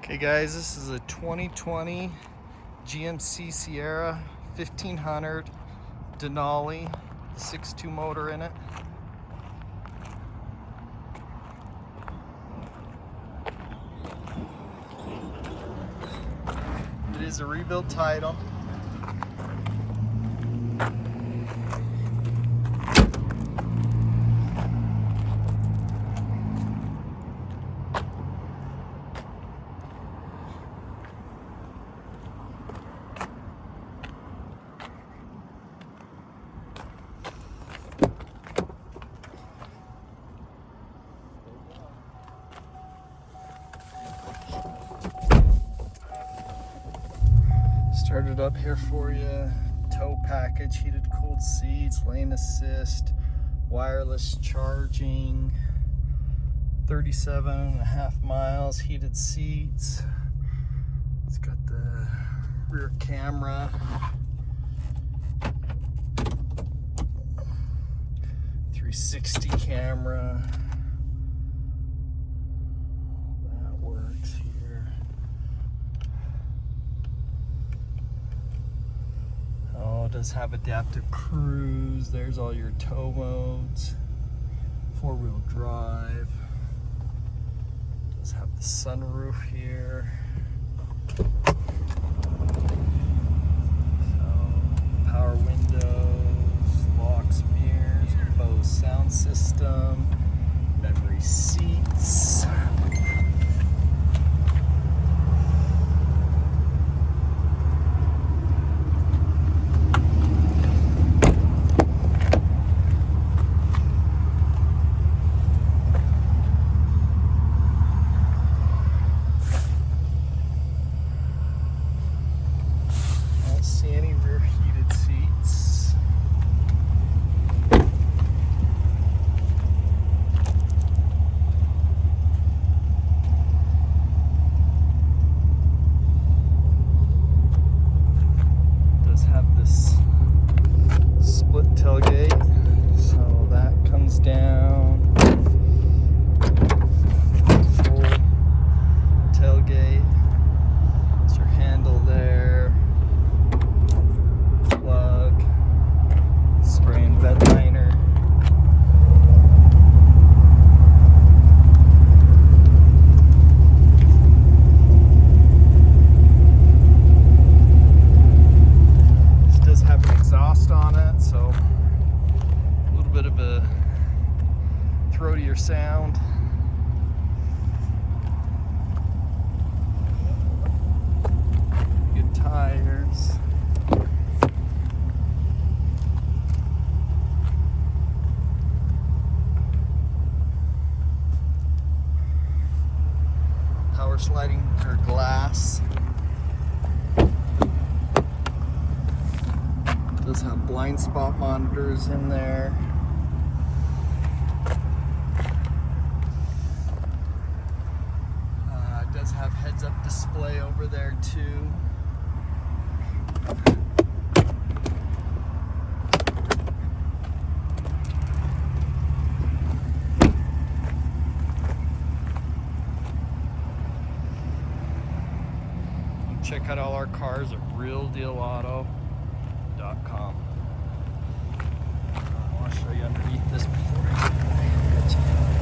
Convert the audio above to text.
Okay guys, this is a 2020 GMC Sierra 1500 Denali, 6.2 motor in it. It is a rebuilt title. Started up here for you. Tow package, heated cooled seats, lane assist, wireless charging, 37.5 miles, heated seats. It's got the rear camera, .360 camera. That works here. Oh, it does have adaptive cruise. There's all your tow modes. 4-wheel drive. It does have the sunroof here. So, power windows, locks, mirrors, Bose sound system, memory seats. See any rear heated seats. It does have this split tailgate, so that comes down. Full tailgate. It's your handle there. Plug, spray and bed liner. This does have an exhaust on it, so a little bit of a throatier sound. Good tires. Power sliding or glass. It does have blind spot monitors in there. It does have heads-up display over there too. Check out all our cars at realdealauto.com. I want to show you underneath this before I get to you.